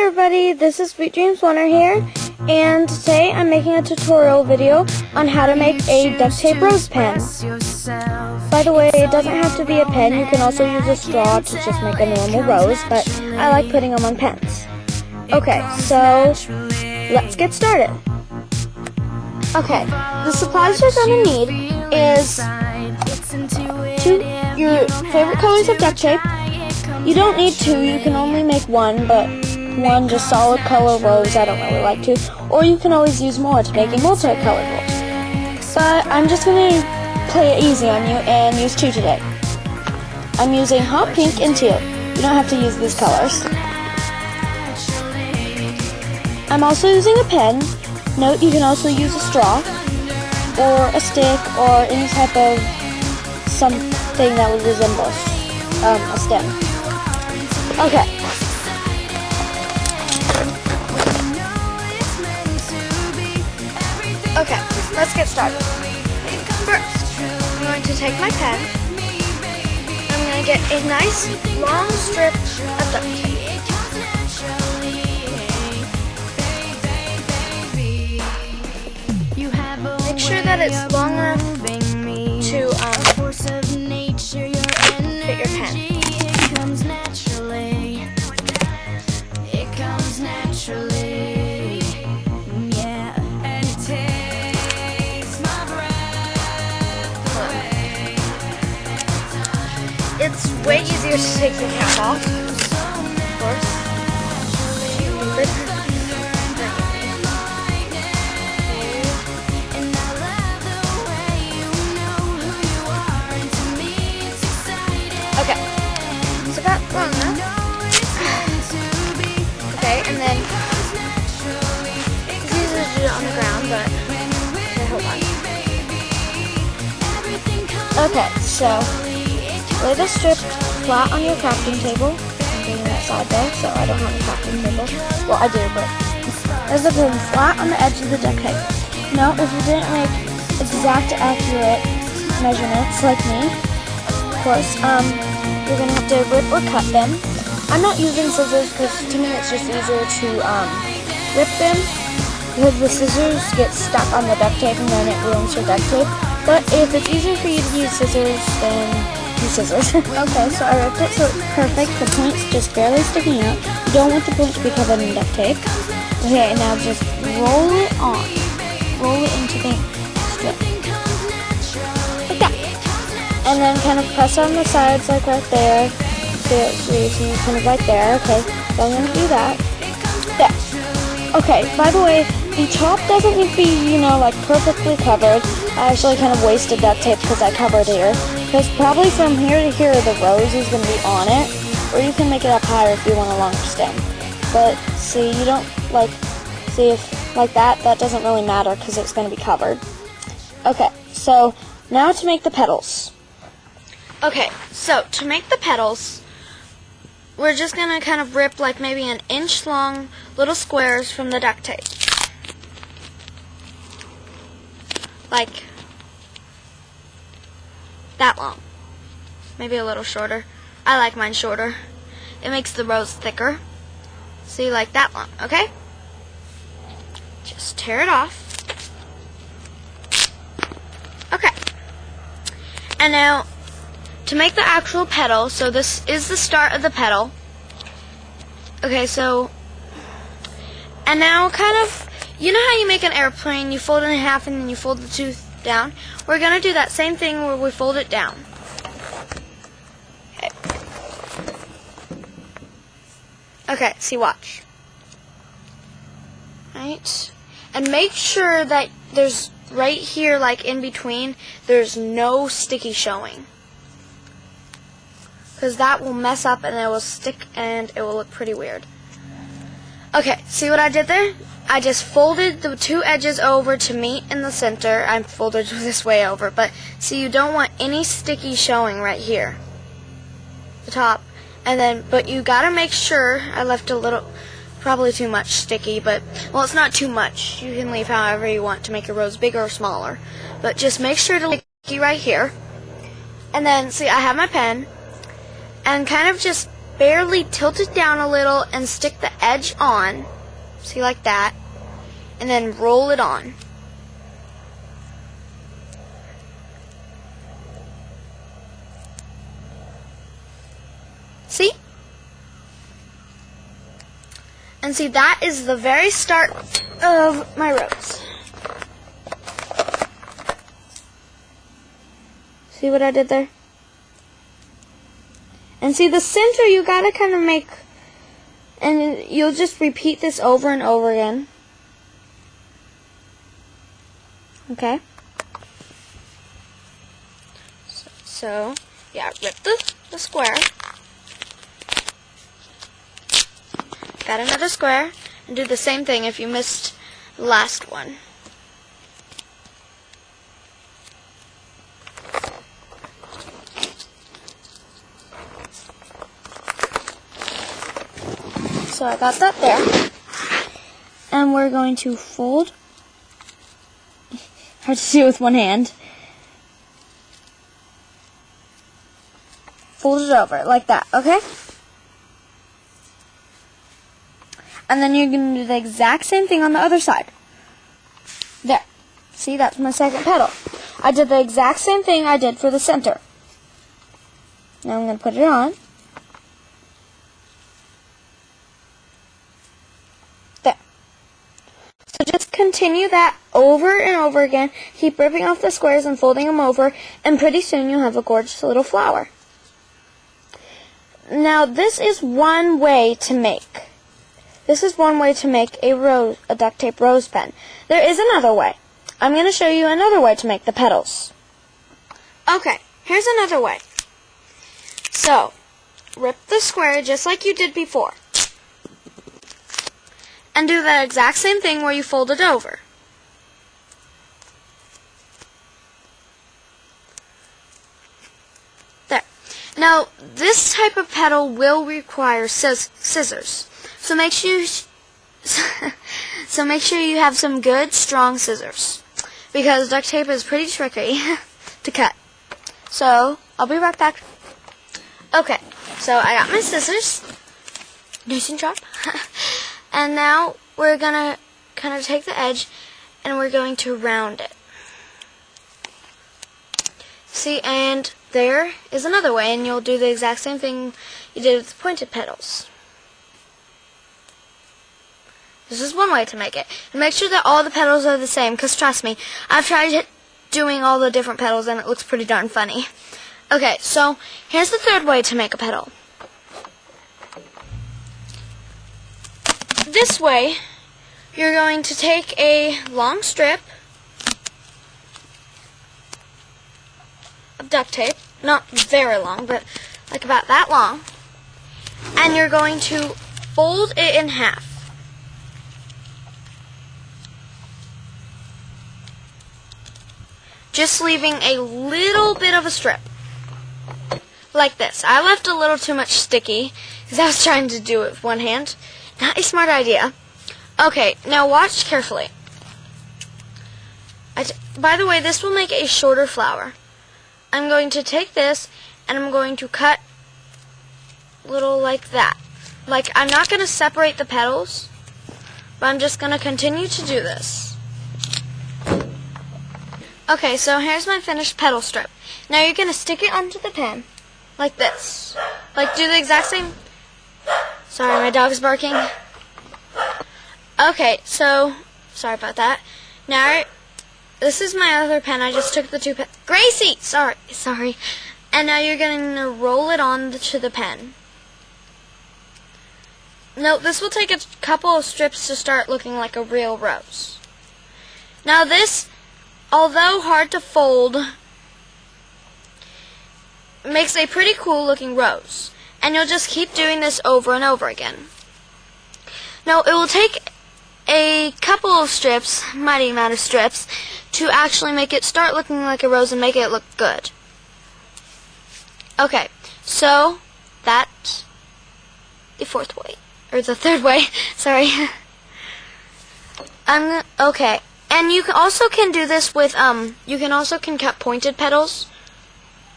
everybody, this is Sweet Dreams Warner here, and today I'm making a tutorial video on how to make a duct tape rose pen. By the way, it doesn't have to be a pen, you can also use a straw to just make a normal rose, but I like putting them on pens. Okay, so let's get started. Okay, the supplies you're going to need is your favorite colors of duct tape. You don't need two, you can only make one, but one just solid color rose, I don't really like two. Or you can always use more to make a multicolored rose. But I'm just going to play it easy on you and use two today. I'm using hot pink and teal. You don't have to use these colors. I'm also using a pen. Note you can also use a straw, or a stick, or any type of something that would resemble a stem. Okay. Okay, let's get started. First, I'm going to take my pen. I'm going to get a nice long strip of duct tape. Make sure that it's long enough to fit your pen. It's way easier to take the cap off, of course. Okay, so that's long enough. Okay, and then it's easier to do it on the ground, but okay, hold on. Okay, so lay the strip flat on your crafting table. I'm doing that side there, so I don't have a crafting table. Well, I do, but there's the pin flat on the edge of the duct tape. Now, if you didn't make exact, accurate measurements like me, of course, you're going to have to rip or cut them. I'm not using scissors because to me it's just easier to rip them, because the scissors get stuck on the duct tape and then it ruins your duct tape. But if it's easier for you to use scissors, then use scissors. Okay, so I ripped it so it's perfect. The point's just barely sticking out. You don't want the point to be covered in duct tape. Okay, now just roll it on. Roll it into the strip. Like that. And then kind of press on the sides like right there. So kind of right there. Okay, so I'm going to do that. There. Okay, by the way, the top doesn't need to be, like perfectly covered. I actually kind of wasted duct tape because I covered here. Because probably from here to here, the rose is going to be on it. Or you can make it up higher if you want a longer stem. But see, you don't see if like that doesn't really matter because it's going to be covered. Okay, so now to make the petals. Okay, so to make the petals, we're just going to kind of rip like maybe an inch long little squares from the duct tape. Like that long. Maybe a little shorter. I like mine shorter. It makes the rose thicker. See, like that long, okay? Just tear it off. Okay. And now, to make the actual petal, so this is the start of the petal. Okay, so, and now kind of, you know how you make an airplane, you fold it in half and then you fold the tooth down? We're going to do that same thing where we fold it down. Okay. Okay, see, watch. Right? And make sure that there's right here, like in between, there's no sticky showing. Because that will mess up and it will stick and it will look pretty weird. Okay, see what I did there? I just folded the two edges over to meet in the center. I folded this way over, but see, you don't want any sticky showing right here. The top. And then, but you gotta make sure, I left a little, probably too much sticky, but, well, it's not too much. You can leave however you want to make your rose bigger or smaller. But just make sure to leave sticky right here. And then, see, I have my pen, and kind of just barely tilt it down a little and stick the edge on. See, like that. And then roll it on. See? And see, that is the very start of my rose. See what I did there? And see, the center you gotta kind of make, and you'll just repeat this over and over again. Okay? So yeah, rip the square. Got another square, and do the same thing if you missed the last one. So I got that there. And we're going to fold. Hard to do with one hand. Fold it over like that, okay? And then you're going to do the exact same thing on the other side. There. See, that's my second petal. I did the exact same thing I did for the center. Now I'm going to put it on. There. So just continue that over and over again. Keep ripping off the squares and folding them over, and pretty soon you'll have a gorgeous little flower. Now this is one way to make. This is one way to make a duct tape rose pen. There is another way. I'm going to show you another way to make the petals. Okay, here's another way. So, rip the square just like you did before. And do the exact same thing where you fold it over. There. Now, this type of petal will require scissors. So make sure you have some good, strong scissors, because duct tape is pretty tricky to cut. So I'll be right back. Okay, so I got my scissors, nice and sharp, and now we're gonna kind of take the edge and we're going to round it. See, and there is another way, and you'll do the exact same thing you did with the pointed petals. This is one way to make it. And make sure that all the petals are the same, because trust me, I've tried doing all the different petals and it looks pretty darn funny. Okay, so here's the third way to make a petal. This way, you're going to take a long strip of duct tape, not very long, but like about that long, and you're going to fold it in half. Just leaving a little bit of a strip. Like this. I left a little too much sticky because I was trying to do it with one hand. Not a smart idea. Okay, now watch carefully. By the way, this will make a shorter flower. I'm going to take this and I'm going to cut little like that. Like, I'm not going to separate the petals, but I'm just going to continue to do this. Okay, so here's my finished petal strip. Now you're going to stick it onto the pen, like this. Like, do the exact same... Sorry, my dog's barking. Okay, so, sorry about that. Now, this is my other pen. I just took the two pens. Gracie! Sorry. And now you're going to roll it on to the pen. Now, this will take a couple of strips to start looking like a real rose. Now this... although hard to fold, makes a pretty cool looking rose. And you'll just keep doing this over and over again. Now, it will take a couple of strips, mighty amount of strips, to actually make it start looking like a rose and make it look good. Okay, so that's the fourth way, or the third way, sorry. Okay. And you also can do this with, you can also cut pointed petals.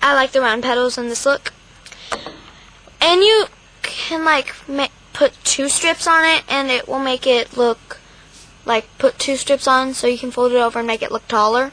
I like the round petals in this look. And you can like put 2 strips on it, and it will make it look like put 2 strips on, so you can fold it over and make it look taller.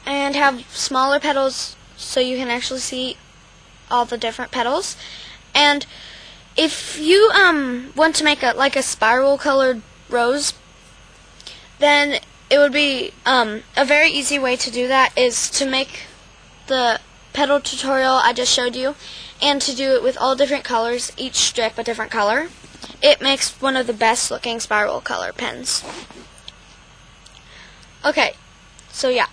And have smaller petals so you can actually see all the different petals. And if you want to make a spiral colored rose, then it would be a very easy way to do that is to make the petal tutorial I just showed you, and to do it with all different colors, each strip a different color. It makes one of the best looking spiral color pens. Okay, so yeah.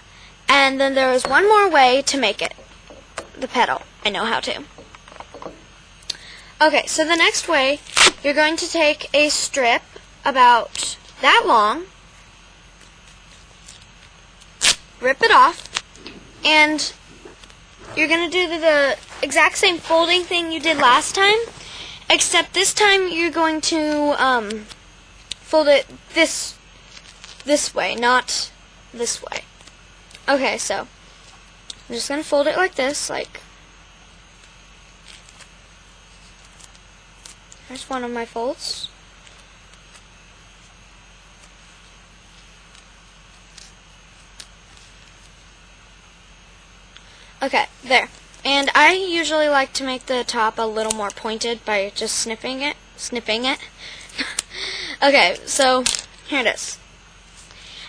And then there is one more way to make it, the petal. I know how to. Okay, so the next way, you're going to take a strip about that long, rip it off, and you're going to do the exact same folding thing you did last time, except this time you're going to fold it this way, not this way. Okay, so I'm just going to fold it like this, there's one of my folds. Okay, there. And I usually like to make the top a little more pointed by just snipping it. Okay, so here it is.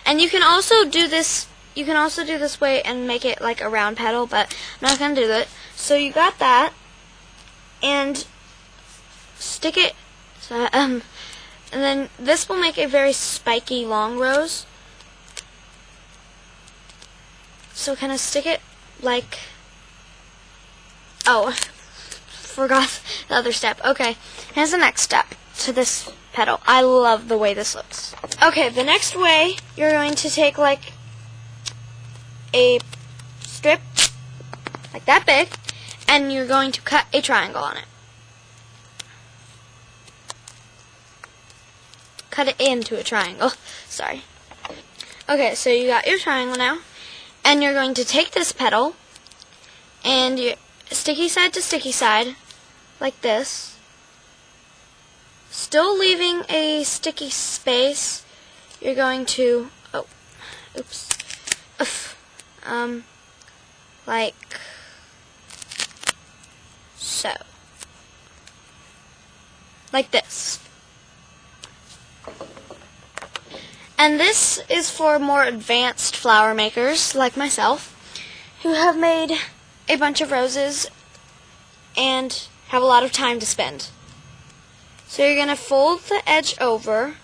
And you can also do this. You can also do this way and make it like a round petal, but I'm not going to do that. So you got that, and stick it. So, and then this will make a very spiky long rose. So kind of stick it like. Oh, forgot the other step. Okay, here's the next step to this petal. I love the way this looks. Okay, the next way, you're going to take like a strip like that big, and you're going to cut a triangle on it. Cut it into a triangle. Sorry. Okay, so you got your triangle now, and you're going to take this petal and you sticky side to sticky side like this, still leaving a sticky space. You're going to like so, like this. And this is for more advanced flower makers like myself, who have made a bunch of roses and have a lot of time to spend. So you're going to fold the edge over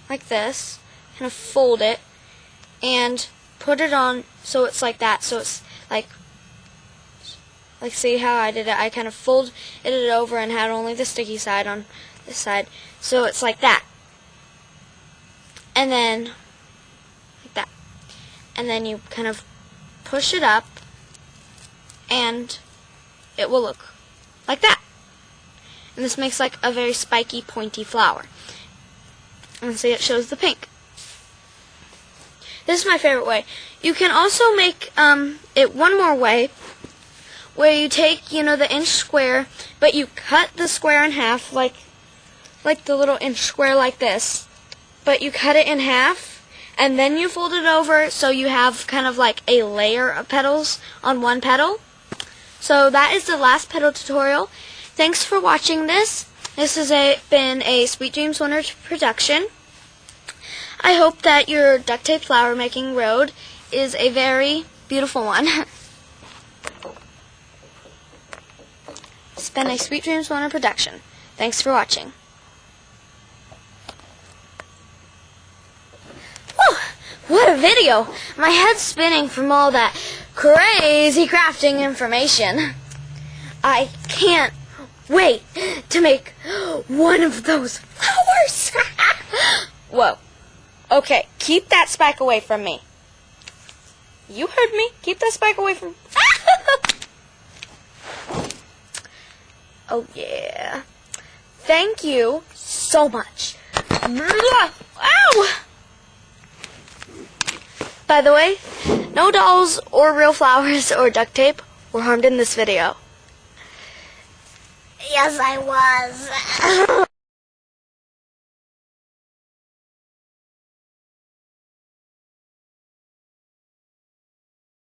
like this, kind of fold it, and put it on so it's like that. So it's like see how I did it? I kind of folded it over and had only the sticky side on this side. So it's like that. And then like that. And then you kind of push it up, and it will look like that. And this makes like a very spiky, pointy flower. And see, it shows the pink. This is my favorite way. You can also make it one more way, where you take, the inch square, but you cut the square in half, like the little inch square like this, but you cut it in half, and then you fold it over so you have kind of like a layer of petals on one petal. So that is the last petal tutorial. Thanks for watching this. This has been a Sweet Dreams Winter production. I hope that your duct tape flower making road is a very beautiful one. It's been a Sweet Dreams Winter production. Thanks for watching. Whew, what a video! My head's spinning from all that crazy crafting information. I can't wait to make one of those flowers. Whoa. Okay, keep that spike away from me. You heard me. Keep that spike away from me. Oh, yeah. Thank you so much. Ow! By the way, no dolls or real flowers or duct tape were harmed in this video. Yes, I was.